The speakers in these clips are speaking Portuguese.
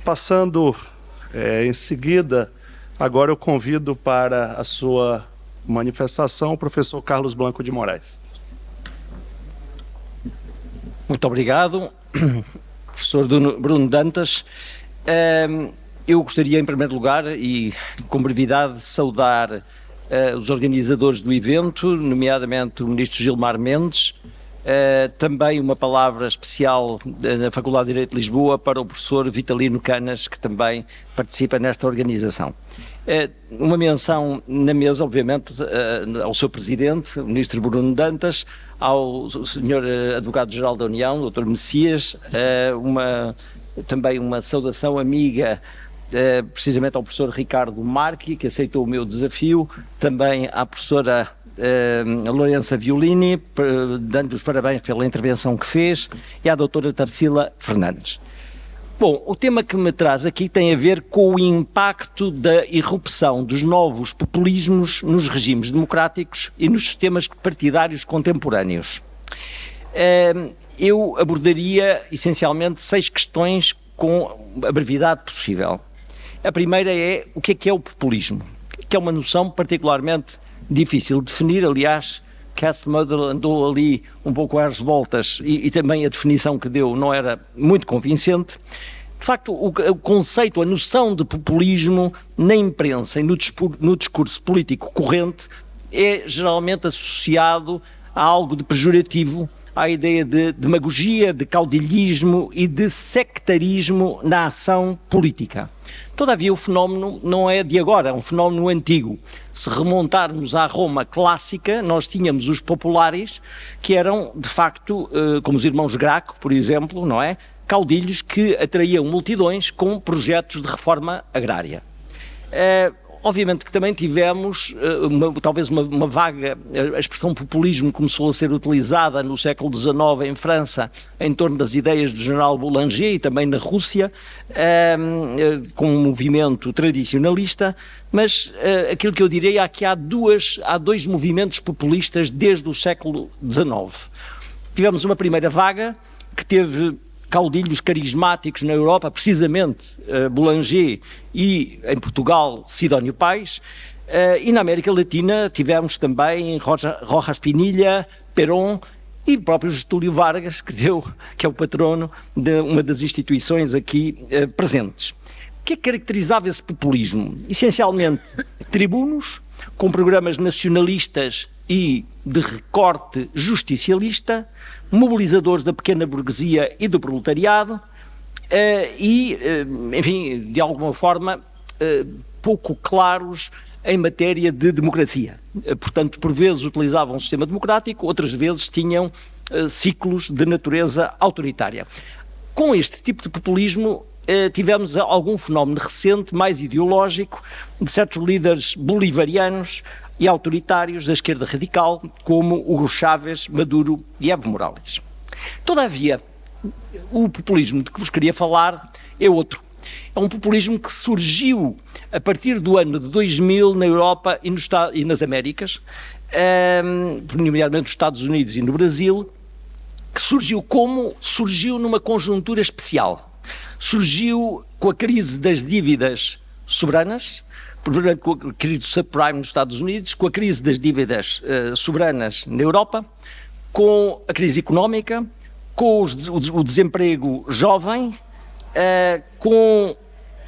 Passando em seguida, agora eu convido para a sua manifestação o professor Carlos Blanco de Moraes. Muito obrigado, professor Bruno Dantas. Eu gostaria, em primeiro lugar, e com brevidade, de saudar os organizadores do evento, nomeadamente o ministro Gilmar Mendes, também uma palavra especial na Faculdade de Direito de Lisboa para o professor Vitalino Canas, que também participa nesta organização. Uma menção na mesa, obviamente, ao seu presidente, o ministro Bruno Dantas, ao senhor advogado-geral da União, Dr. Messias, também uma saudação amiga, precisamente ao professor Ricardo Marchi, que aceitou o meu desafio, também à professora Lourença Violini, dando os parabéns pela intervenção que fez, e à doutora Tarsila Fernandes. Bom, o tema que me traz aqui tem a ver com o impacto da irrupção dos novos populismos nos regimes democráticos e nos sistemas partidários contemporâneos. Eu abordaria essencialmente 6 questões com a brevidade possível. A primeira é o que é o populismo, que é uma noção particularmente difícil de definir. Aliás, Cass Mother andou ali um pouco às voltas e também a definição que deu não era muito convincente. De facto, o conceito, a noção de populismo na imprensa e no discurso político corrente é geralmente associado a algo de pejorativo, à ideia de demagogia, de caudilhismo e de sectarismo na ação política. Todavia, o fenómeno não é de agora, é um fenómeno antigo. Se remontarmos à Roma clássica, nós tínhamos os populares, que eram, de facto, como os irmãos Graco, por exemplo, não é? Caudilhos que atraíam multidões com projetos de reforma agrária. Obviamente que também tivemos, talvez uma vaga, a expressão populismo começou a ser utilizada no século XIX em França, em torno das ideias do general Boulanger e também na Rússia, com um movimento tradicionalista, mas aquilo que eu diria é que há dois movimentos populistas desde o século XIX. Tivemos uma primeira vaga que teve caudilhos carismáticos na Europa, precisamente Boulanger, e em Portugal Sidónio Pais, e na América Latina tivemos também Rojas Pinilla, Perón e próprio Getúlio Vargas, que é o patrono de uma das instituições aqui presentes. O que é que caracterizava esse populismo? Essencialmente tribunos, com programas nacionalistas e de recorte justicialista, mobilizadores da pequena burguesia e do proletariado enfim, de alguma forma pouco claros em matéria de democracia. Portanto, por vezes utilizavam um sistema democrático, outras vezes tinham ciclos de natureza autoritária. Com este tipo de populismo tivemos algum fenómeno recente, mais ideológico, de certos líderes bolivarianos e autoritários da esquerda radical, como Hugo Chávez, Maduro e Evo Morales. Todavia, o populismo de que vos queria falar é outro. É um populismo que surgiu a partir do ano de 2000 na Europa e nas Américas, nomeadamente nos Estados Unidos e no Brasil, que surgiu numa conjuntura especial. Surgiu com a crise das dívidas soberanas, com a crise do subprime nos Estados Unidos, com a crise das dívidas soberanas na Europa, com a crise económica, com o desemprego jovem, com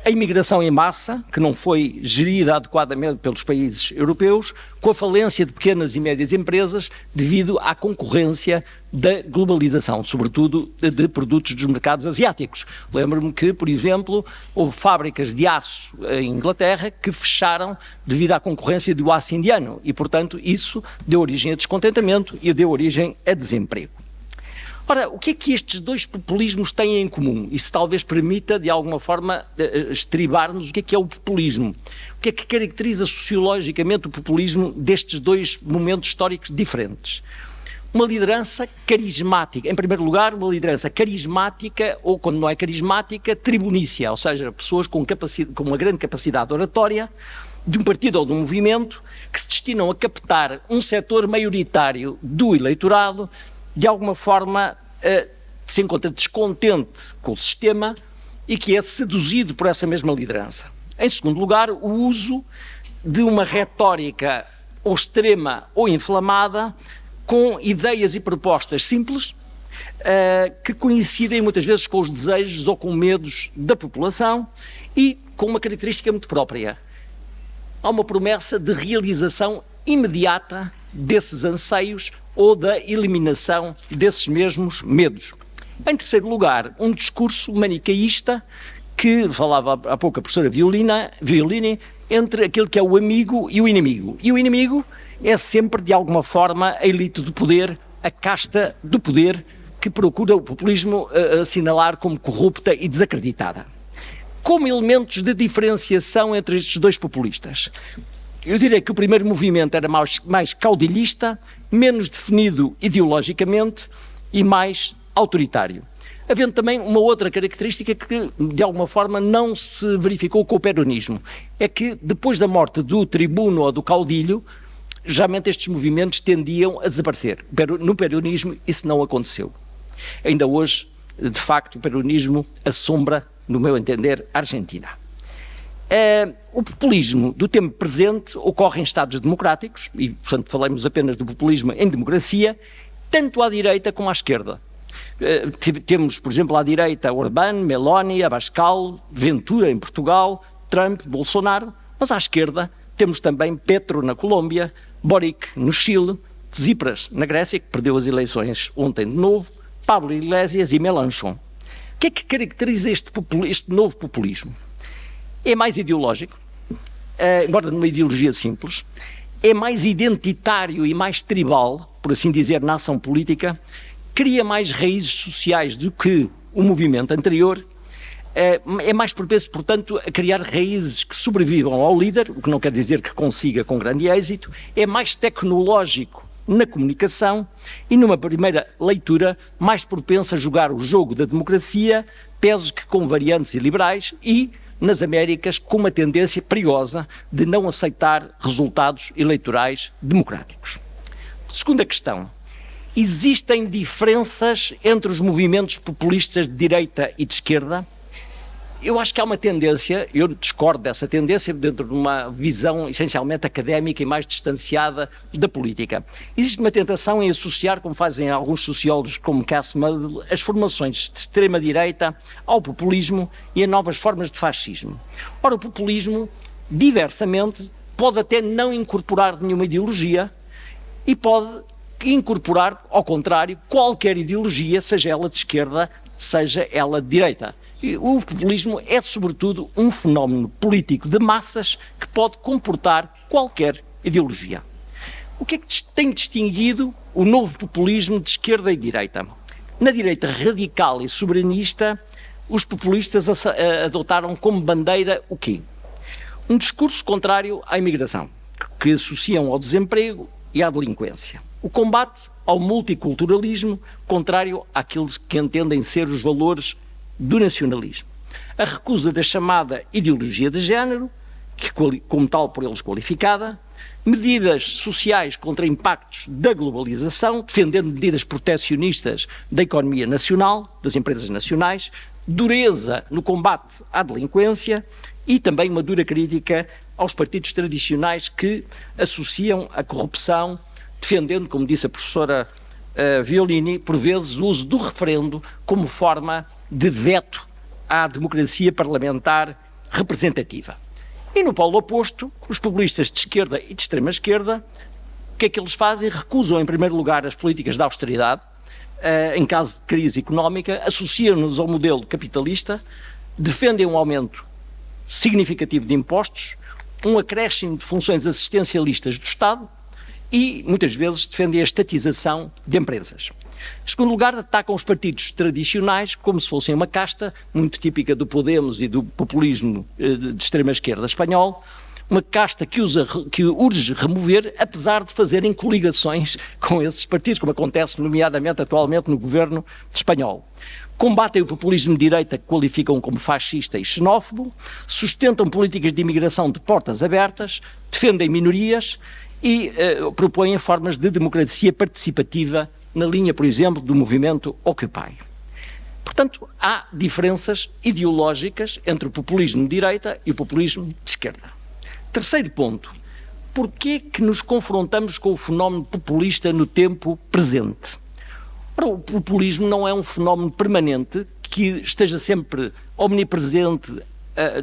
a imigração em massa, que não foi gerida adequadamente pelos países europeus, com a falência de pequenas e médias empresas devido à concorrência da globalização, sobretudo de produtos dos mercados asiáticos. Lembro-me que, por exemplo, houve fábricas de aço em Inglaterra que fecharam devido à concorrência do aço indiano e, portanto, isso deu origem a descontentamento e deu origem a desemprego. Ora, o que é que estes dois populismos têm em comum? Isso talvez permita, de alguma forma, estribar-nos o que é o populismo. O que é que caracteriza sociologicamente o populismo destes dois momentos históricos diferentes? Uma liderança carismática. Em primeiro lugar, uma liderança carismática, ou quando não é carismática, tribunícia, ou seja, pessoas com uma grande capacidade oratória, de um partido ou de um movimento, que se destinam a captar um setor maioritário do eleitorado, de alguma forma se encontra descontente com o sistema e que é seduzido por essa mesma liderança. Em segundo lugar, o uso de uma retórica ou extrema ou inflamada, com ideias e propostas simples, que coincidem muitas vezes com os desejos ou com medos da população e com uma característica muito própria. Há uma promessa de realização imediata desses anseios ou da eliminação desses mesmos medos. Em terceiro lugar, um discurso manicaísta que falava há pouco a professora Violini, entre aquele que é o amigo e o inimigo. E o inimigo é sempre, de alguma forma, a elite do poder, a casta do poder, que procura o populismo assinalar como corrupta e desacreditada. Como elementos de diferenciação entre estes dois populistas, eu diria que o primeiro movimento era mais caudilhista, menos definido ideologicamente e mais autoritário. Havendo também uma outra característica que, de alguma forma, não se verificou com o peronismo. É que, depois da morte do tribuno ou do caudilho, geralmente estes movimentos tendiam a desaparecer. No peronismo isso não aconteceu. Ainda hoje, de facto, o peronismo assombra, no meu entender, a Argentina. O populismo do tempo presente ocorre em Estados democráticos, e, portanto, falamos apenas do populismo em democracia, tanto à direita como à esquerda. Temos, por exemplo, à direita Orbán, Meloni, Abascal, Ventura em Portugal, Trump, Bolsonaro, mas à esquerda temos também Petro na Colômbia, Boric no Chile, Tsipras na Grécia, que perdeu as eleições ontem de novo, Pablo Iglesias e Mélenchon. O que é que caracteriza este novo populismo? É mais ideológico, embora numa ideologia simples, é mais identitário e mais tribal, por assim dizer, na ação política, cria mais raízes sociais do que o movimento anterior, é mais propenso, portanto, a criar raízes que sobrevivam ao líder, o que não quer dizer que consiga com grande êxito, é mais tecnológico na comunicação e, numa primeira leitura, mais propenso a jogar o jogo da democracia, peso que com variantes e liberais e, nas Américas, com uma tendência perigosa de não aceitar resultados eleitorais democráticos. Segunda questão. Existem diferenças entre os movimentos populistas de direita e de esquerda? Eu acho que há uma tendência, eu discordo dessa tendência dentro de uma visão essencialmente académica e mais distanciada da política. Existe uma tentação em associar, como fazem alguns sociólogos como Cass Mudl, as formações de extrema-direita ao populismo e a novas formas de fascismo. Ora, o populismo, diversamente, pode até não incorporar nenhuma ideologia e pode incorporar, ao contrário, qualquer ideologia, seja ela de esquerda, seja ela de direita. E o populismo é, sobretudo, um fenómeno político de massas que pode comportar qualquer ideologia. O que é que tem distinguido o novo populismo de esquerda e direita? Na direita radical e soberanista, os populistas adotaram como bandeira o quê? Um discurso contrário à imigração, que associam ao desemprego e à delinquência. O combate ao multiculturalismo, contrário àqueles que entendem ser os valores do nacionalismo. A recusa da chamada ideologia de género, que como tal por eles qualificada, medidas sociais contra impactos da globalização, defendendo medidas protecionistas da economia nacional, das empresas nacionais, dureza no combate à delinquência e também uma dura crítica aos partidos tradicionais que associam a corrupção, defendendo, como disse a professora Violini, por vezes o uso do referendo como forma de veto à democracia parlamentar representativa. E no polo oposto, os populistas de esquerda e de extrema-esquerda, o que é que eles fazem? Recusam, em primeiro lugar, as políticas de austeridade, em caso de crise económica, associam-nos ao modelo capitalista, defendem um aumento significativo de impostos, um acréscimo de funções assistencialistas do Estado e, muitas vezes, defendem a estatização de empresas. Em segundo lugar, atacam os partidos tradicionais como se fossem uma casta, muito típica do Podemos e do populismo de extrema-esquerda espanhol, uma casta que urge remover, apesar de fazerem coligações com esses partidos, como acontece nomeadamente atualmente no governo espanhol. Combatem o populismo de direita, que qualificam como fascista e xenófobo, sustentam políticas de imigração de portas abertas, defendem minorias e propõem formas de democracia participativa na linha, por exemplo, do movimento Occupy. Portanto, há diferenças ideológicas entre o populismo de direita e o populismo de esquerda. Terceiro ponto, porquê que nos confrontamos com o fenómeno populista no tempo presente? Ora, o populismo não é um fenómeno permanente que esteja sempre omnipresente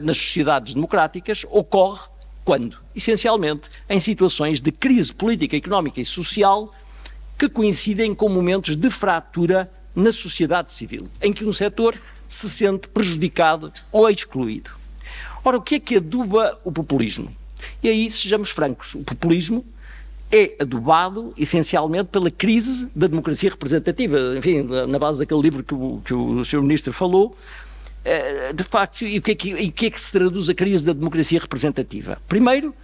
nas sociedades democráticas. Ocorre quando? Essencialmente em situações de crise política, económica e social que coincidem com momentos de fratura na sociedade civil, em que um setor se sente prejudicado ou excluído. Ora, o que é que aduba o populismo? E aí, sejamos francos, o populismo é adubado essencialmente pela crise da democracia representativa. Enfim, na base daquele livro que o Sr. Ministro falou, de facto, e o que é que se traduz a crise da democracia representativa? Primeiro,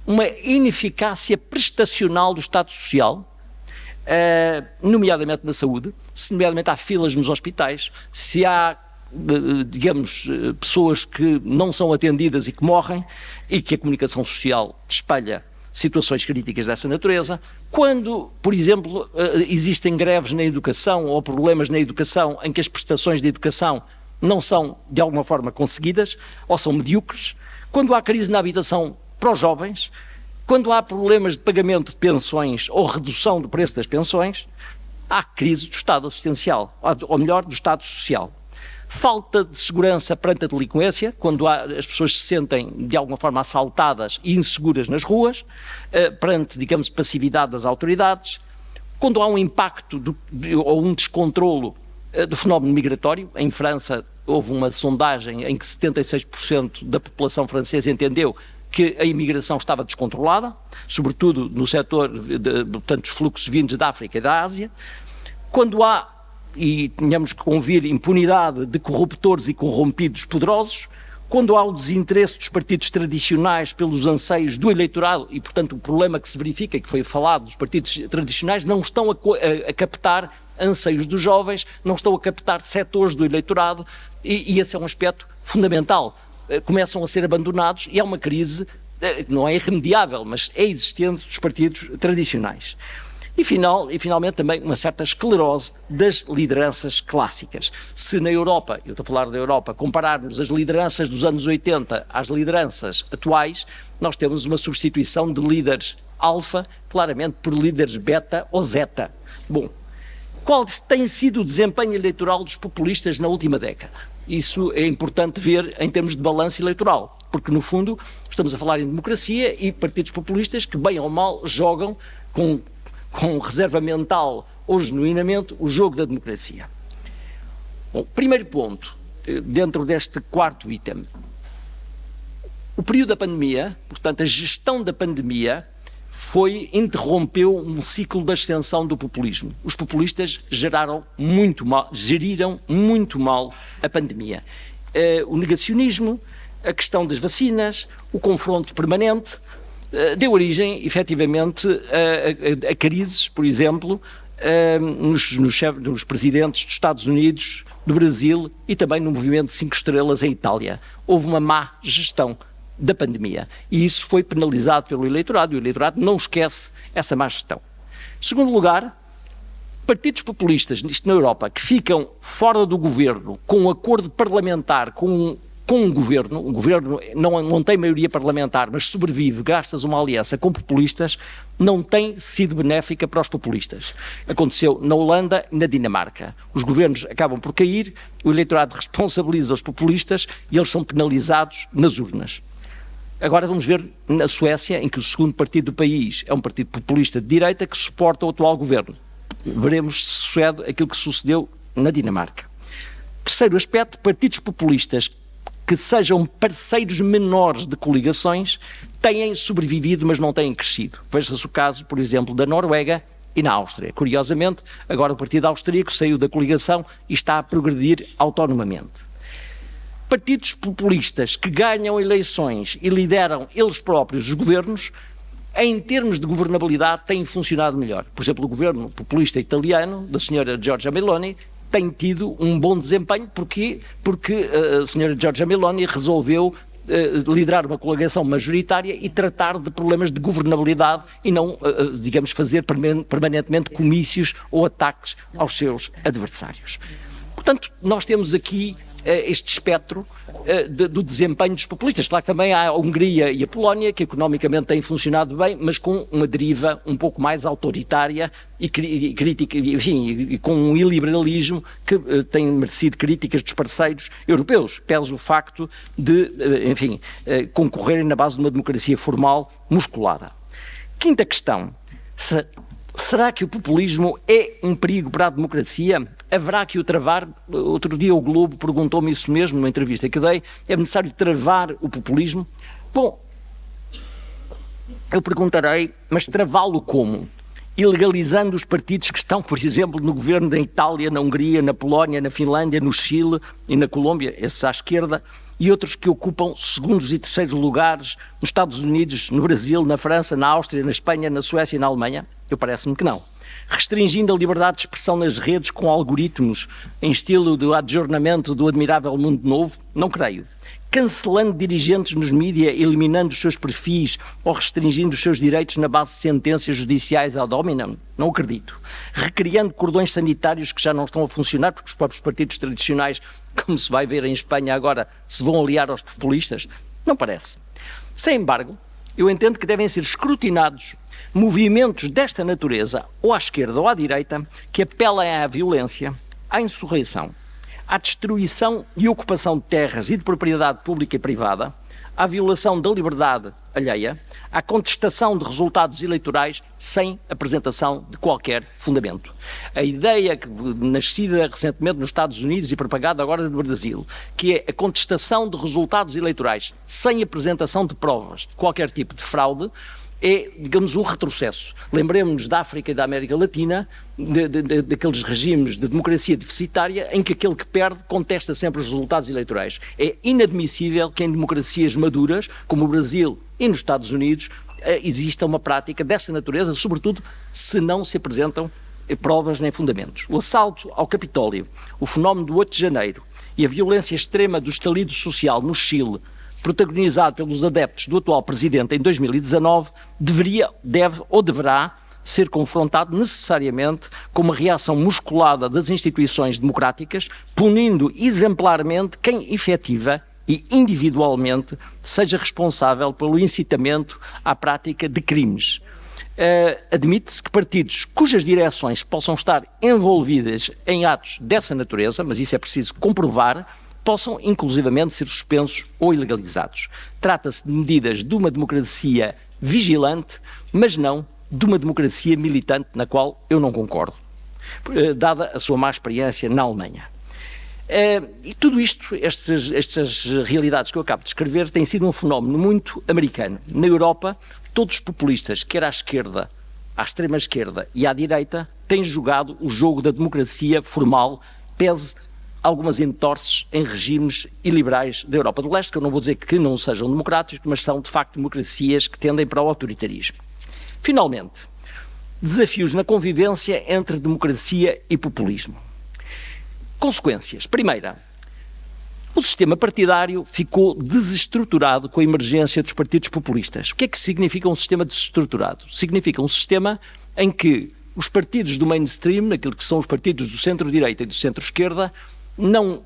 uma ineficácia prestacional do Estado Social, nomeadamente na saúde, se nomeadamente há filas nos hospitais, se há, digamos, pessoas que não são atendidas e que morrem, e que a comunicação social espalha situações críticas dessa natureza, quando, por exemplo, existem greves na educação ou problemas na educação em que as prestações de educação não são, de alguma forma, conseguidas ou são medíocres, quando há crise na habitação para os jovens, quando há problemas de pagamento de pensões ou redução do preço das pensões, há crise do Estado assistencial, ou melhor, do Estado social. Falta de segurança perante a delinquência, quando as pessoas se sentem de alguma forma assaltadas e inseguras nas ruas, perante, digamos, passividade das autoridades, quando há um impacto ou um descontrolo do fenómeno migratório. Em França houve uma sondagem em que 76% da população francesa entendeu que a imigração estava descontrolada, sobretudo no setor portanto, dos fluxos vindos da África e da Ásia. Quando há, e tínhamos que convir, impunidade de corruptores e corrompidos poderosos, quando há o desinteresse dos partidos tradicionais pelos anseios do eleitorado e, portanto, o problema que se verifica, que foi falado, dos partidos tradicionais não estão a captar anseios dos jovens, não estão a captar setores do eleitorado e esse é um aspecto fundamental. Começam a ser abandonados e há uma crise, não é irremediável, mas é existente dos partidos tradicionais. E finalmente também uma certa esclerose das lideranças clássicas. Se na Europa, eu estou a falar da Europa, compararmos as lideranças dos anos 80 às lideranças atuais, nós temos uma substituição de líderes alfa, claramente por líderes beta ou zeta. Bom, qual tem sido o desempenho eleitoral dos populistas na última década? Isso é importante ver em termos de balanço eleitoral, porque no fundo estamos a falar em democracia e partidos populistas que bem ou mal jogam com reserva mental ou genuinamente o jogo da democracia. Bom, primeiro ponto, dentro deste quarto item, o período da pandemia, portanto a gestão da pandemia, interrompeu um ciclo de ascensão do populismo. Os populistas geriram muito mal a pandemia. O negacionismo, a questão das vacinas, o confronto permanente, deu origem, efetivamente, a crises, por exemplo, nos presidentes dos Estados Unidos, do Brasil e também no movimento 5 estrelas em Itália. Houve uma má gestão da pandemia. E isso foi penalizado pelo eleitorado, e o eleitorado não esquece essa má gestão. Em segundo lugar, partidos populistas, isto na Europa, que ficam fora do governo, com um acordo parlamentar, com um governo não tem maioria parlamentar, mas sobrevive graças a uma aliança com populistas, não tem sido benéfica para os populistas. Aconteceu na Holanda e na Dinamarca. Os governos acabam por cair, o eleitorado responsabiliza os populistas e eles são penalizados nas urnas. Agora vamos ver na Suécia, em que o segundo partido do país é um partido populista de direita que suporta o atual governo. Veremos se sucede aquilo que sucedeu na Dinamarca. Terceiro aspecto, partidos populistas que sejam parceiros menores de coligações têm sobrevivido, mas não têm crescido. Veja-se o caso, por exemplo, da Noruega e na Áustria. Curiosamente, agora o partido austríaco saiu da coligação e está a progredir autonomamente. Partidos populistas que ganham eleições e lideram eles próprios os governos, em termos de governabilidade, têm funcionado melhor. Por exemplo, o governo populista italiano, da senhora Giorgia Meloni, tem tido um bom desempenho. Porquê? Porque a senhora Giorgia Meloni resolveu liderar uma coligação majoritária e tratar de problemas de governabilidade e não, digamos, fazer permanentemente comícios ou ataques aos seus adversários. Portanto, nós temos aqui este espectro do desempenho dos populistas. Claro que também há a Hungria e a Polónia, que economicamente têm funcionado bem, mas com uma deriva um pouco mais autoritária e crítica, enfim, e com um iliberalismo que tem merecido críticas dos parceiros europeus, pese o facto de, enfim, concorrerem na base de uma democracia formal musculada. Quinta questão. Será que o populismo é um perigo para a democracia? Haverá que o travar? Outro dia o Globo perguntou-me isso mesmo numa entrevista que dei. É necessário travar o populismo? Bom, eu perguntarei, mas travá-lo como? Ilegalizando os partidos que estão, por exemplo, no governo da Itália, na Hungria, na Polónia, na Finlândia, no Chile e na Colômbia, esses à esquerda, e outros que ocupam segundos e terceiros lugares nos Estados Unidos, no Brasil, na França, na Áustria, na Espanha, na Suécia e na Alemanha? Eu parece-me que não. Restringindo a liberdade de expressão nas redes com algoritmos em estilo do adjornamento do admirável mundo novo? Não creio. Cancelando dirigentes nos mídia, eliminando os seus perfis ou restringindo os seus direitos na base de sentenças judiciais ad hominem? Não acredito. Recriando cordões sanitários que já não estão a funcionar, porque os próprios partidos tradicionais, como se vai ver em Espanha agora, se vão aliar aos populistas? Não parece. Sem embargo, eu entendo que devem ser escrutinados movimentos desta natureza, ou à esquerda ou à direita, que apelem à violência, à insurreição, à destruição e ocupação de terras e de propriedade pública e privada, à violação da liberdade alheia, à contestação de resultados eleitorais sem apresentação de qualquer fundamento. A ideia que, nascida recentemente nos Estados Unidos e propagada agora no Brasil, que é a contestação de resultados eleitorais sem apresentação de provas de qualquer tipo de fraude, é, digamos, um retrocesso. Lembremos-nos da África e da América Latina, daqueles regimes de democracia deficitária em que aquele que perde contesta sempre os resultados eleitorais. É inadmissível que em democracias maduras, como o Brasil e nos Estados Unidos, exista uma prática dessa natureza, sobretudo se não se apresentam provas nem fundamentos. O assalto ao Capitólio, o fenómeno do 8 de janeiro e a violência extrema do estalido social no Chile, protagonizado pelos adeptos do atual presidente em 2019, deve ou deverá ser confrontado necessariamente com uma reação musculada das instituições democráticas, punindo exemplarmente quem efetiva e individualmente seja responsável pelo incitamento à prática de crimes. Admite-se que partidos cujas direções possam estar envolvidas em atos dessa natureza, mas isso é preciso comprovar, possam inclusivamente ser suspensos ou ilegalizados. Trata-se de medidas de uma democracia vigilante, mas não de uma democracia militante, na qual eu não concordo, dada a sua má experiência na Alemanha. E tudo isto, estas realidades que eu acabo de descrever, têm sido um fenómeno muito americano. Na Europa, todos os populistas, quer à esquerda, à extrema esquerda e à direita, têm jogado o jogo da democracia formal, pese algumas entorces em regimes iliberais da Europa de Leste, que eu não vou dizer que não sejam democráticos, mas são de facto democracias que tendem para o autoritarismo. Finalmente, desafios na convivência entre democracia e populismo. Consequências. Primeira, o sistema partidário ficou desestruturado com a emergência dos partidos populistas. O que é que significa um sistema desestruturado? Significa um sistema em que os partidos do mainstream, aquilo que são os partidos do centro-direita e do centro-esquerda, não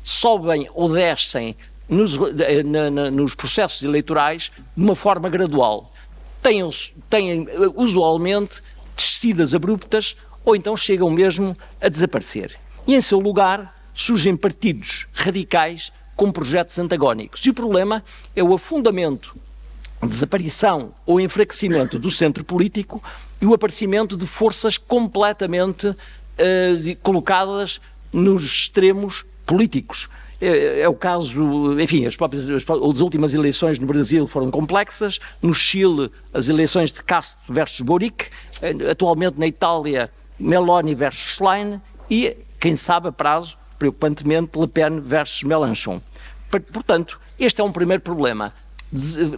sobem ou descem nos processos eleitorais de uma forma gradual. Têm usualmente descidas abruptas ou então chegam mesmo a desaparecer. E em seu lugar surgem partidos radicais com projetos antagónicos. E o problema é o afundamento, desaparição ou enfraquecimento do centro político e o aparecimento de forças completamente colocadas nos extremos políticos. É o caso, enfim, as últimas eleições no Brasil foram complexas, no Chile as eleições de Castro versus Boric, atualmente na Itália Meloni versus Schlein e, quem sabe a prazo, preocupantemente, Le Pen versus Mélenchon. Portanto, este é um primeiro problema,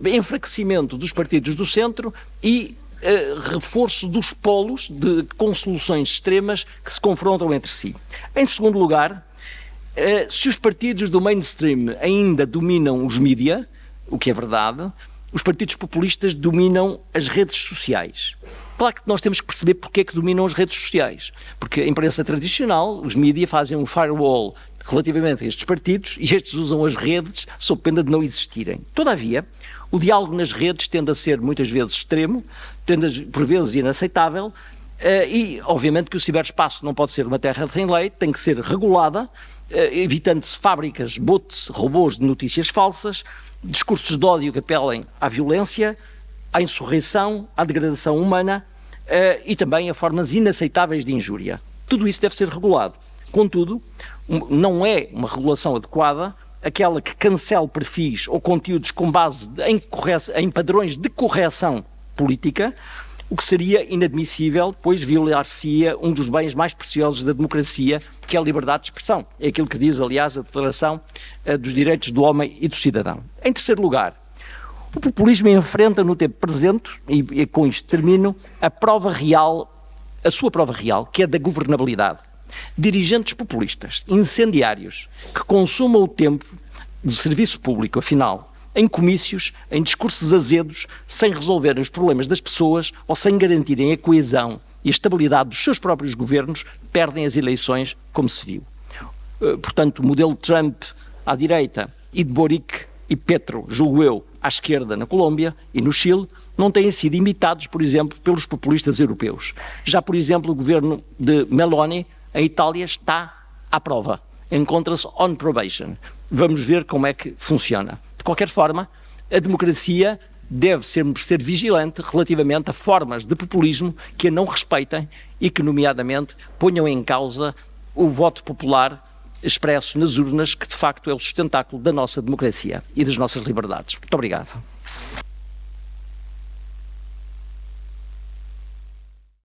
enfraquecimento dos partidos do centro e reforço dos polos com soluções extremas que se confrontam entre si. Em segundo lugar, se os partidos do mainstream ainda dominam os mídia, o que é verdade, os partidos populistas dominam as redes sociais. Claro que nós temos que perceber porque é que dominam as redes sociais. Porque a imprensa tradicional, os mídias fazem um firewall relativamente a estes partidos e estes usam as redes sob pena de não existirem. Todavia, o diálogo nas redes tende a ser muitas vezes extremo, tende a, por vezes inaceitável, e obviamente que o ciberespaço não pode ser uma terra sem lei, tem que ser regulada, evitando-se fábricas, bots, robôs de notícias falsas, discursos de ódio que apelem à violência, à insurreição, à degradação humana e também a formas inaceitáveis de injúria. Tudo isso deve ser regulado. Contudo, não é uma regulação adequada aquela que cancele perfis ou conteúdos com base em padrões de correção política, o que seria inadmissível, pois violar-se-ia um dos bens mais preciosos da democracia, que é a liberdade de expressão. É aquilo que diz, aliás, a Declaração dos Direitos do Homem e do Cidadão. Em terceiro lugar, o populismo enfrenta no tempo presente, e com isto termino, a sua prova real, que é da governabilidade. Dirigentes populistas, incendiários, que consumam o tempo do serviço público, afinal, em comícios, em discursos azedos, sem resolverem os problemas das pessoas ou sem garantirem a coesão e a estabilidade dos seus próprios governos, perdem as eleições, como se viu. Portanto, o modelo Trump à direita e de Boric e Petro, julgo eu, à esquerda na Colômbia e no Chile, não têm sido imitados, por exemplo, pelos populistas europeus. Já, por exemplo, o governo de Meloni, em Itália, está à prova. Encontra-se on probation. Vamos ver como é que funciona. De qualquer forma, a democracia deve ser vigilante relativamente a formas de populismo que a não respeitem e que, nomeadamente, ponham em causa o voto popular expresso nas urnas, que de facto é o sustentáculo da nossa democracia e das nossas liberdades. Muito obrigado.